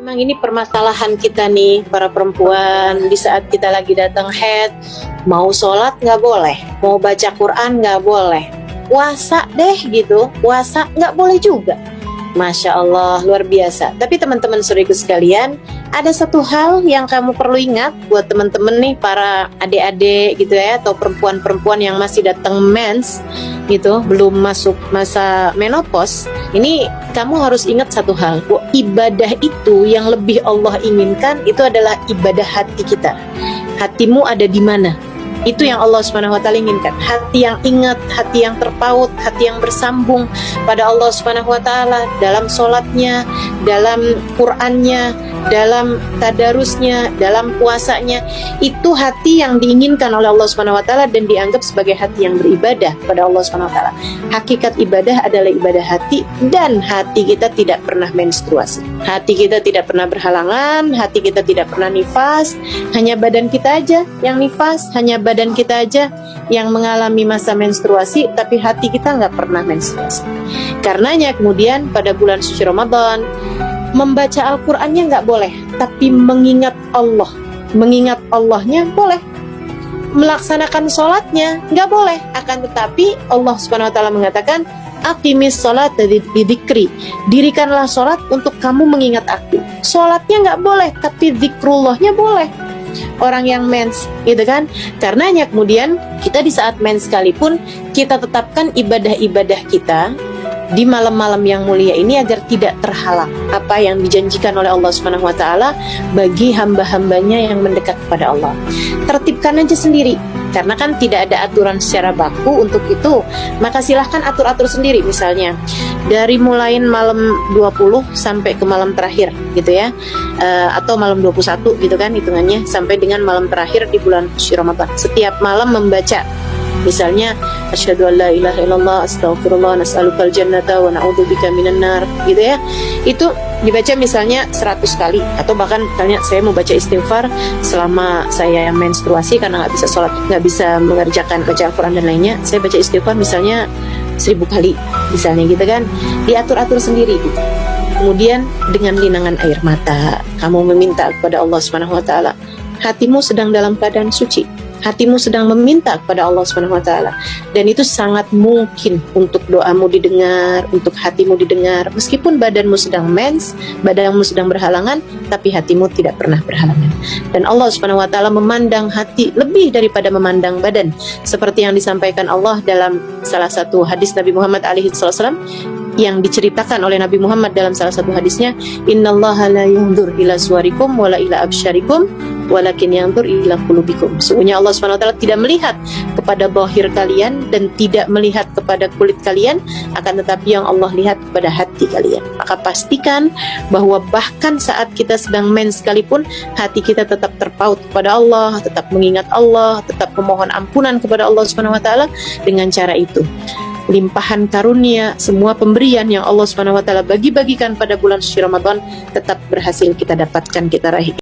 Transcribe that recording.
memang ini permasalahan kita nih para perempuan. Di saat kita lagi datang haid, mau sholat nggak boleh, mau baca Quran nggak boleh, puasa deh gitu, puasa nggak boleh juga. Masya Allah, luar biasa. Tapi teman-teman saudaraku sekalian, ada satu hal yang kamu perlu ingat buat teman-teman nih, para adik-adik gitu ya, atau perempuan-perempuan yang masih datang mens gitu, belum masuk masa menopause. Ini kamu harus ingat satu hal, bahwa ibadah itu yang lebih Allah inginkan itu adalah ibadah hati kita. Hatimu ada di mana? Itu yang Allah Subhanahu wa taala inginkan. Hati yang ingat, hati yang terpaut, hati yang bersambung pada Allah Subhanahu wa taala dalam sholatnya, dalam Qur'annya, dalam tadarusnya, dalam puasanya. Itu hati yang diinginkan oleh Allah Subhanahu wa taala dan dianggap sebagai hati yang beribadah pada Allah Subhanahu wa taala. Hakikat ibadah adalah ibadah hati, dan hati kita tidak pernah menstruasi. Hati kita tidak pernah berhalangan, hati kita tidak pernah nifas. Hanya badan kita aja yang nifas, hanya badan kita aja yang mengalami masa menstruasi, tapi hati kita nggak pernah menstruasi. Karenanya kemudian pada bulan suci Ramadan, membaca Al-Qur'annya nggak boleh, tapi mengingat Allah. Mengingat Allahnya boleh. Melaksanakan sholatnya nggak boleh, akan tetapi Allah Subhanahu wa taala mengatakan, aqimis sholat dzikri, dirikanlah sholat untuk kamu mengingat aku. Sholatnya nggak boleh, tapi zikrullahnya boleh. Orang yang mens gitu kan. Karenanya kemudian kita di saat mens sekalipun, kita tetapkan ibadah-ibadah kita di malam-malam yang mulia ini agar tidak terhalang apa yang dijanjikan oleh Allah Subhanahu wa taala bagi hamba-hambanya yang mendekat kepada Allah. Tertibkan aja sendiri, karena kan tidak ada aturan secara baku untuk itu, maka silahkan atur-atur sendiri. Misalnya dari mulai malam 20 sampai ke malam terakhir gitu ya, atau malam 21 gitu kan hitungannya, sampai dengan malam terakhir di bulan suci Ramadan. Setiap malam membaca, misalnya asyhadu an la ilaha illallah, astaghfirullah, nas'alukal jannata wa na'udzubika minan nar gitu ya. Itu dibaca misalnya 100 kali, atau bahkan misalnya saya mau baca istighfar selama saya menstruasi karena nggak bisa sholat, nggak bisa mengerjakan baca Al-Quran dan lainnya, saya baca istighfar misalnya 1000 kali misalnya gitu kan. Diatur-atur sendiri gitu. Kemudian dengan linangan air mata kamu meminta kepada Allah Subhanahu wa taala. Hatimu sedang dalam keadaan suci, hatimu sedang meminta kepada Allah Subhanahu wa taala, dan itu sangat mungkin untuk doamu didengar, untuk hatimu didengar, meskipun badanmu sedang mens, badanmu sedang berhalangan, tapi hatimu tidak pernah berhalangan. Dan Allah Subhanahu wa taala memandang hati lebih daripada memandang badan, seperti yang disampaikan Allah dalam salah satu hadis Nabi Muhammad alaihi wasallam, yang diceritakan oleh Nabi Muhammad dalam salah satu hadisnya, innallaha la yanzur ila suwarikum wala ila absyarikum walakin yanzur ila qulubikum. Sesungguhnya Allah Subhanahu wa taala tidak melihat kepada zahir kalian dan tidak melihat kepada kulit kalian, akan tetapi yang Allah lihat kepada hati kalian. Maka pastikan bahwa bahkan saat kita sedang mens sekalipun, hati kita tetap terpaut kepada Allah, tetap mengingat Allah, tetap memohon ampunan kepada Allah Subhanahu wa taala. Dengan cara itu, limpahan karunia, semua pemberian yang Allah Subhanahu wa taala bagi-bagikan pada bulan suci Ramadan tetap berhasil kita dapatkan, kita raih.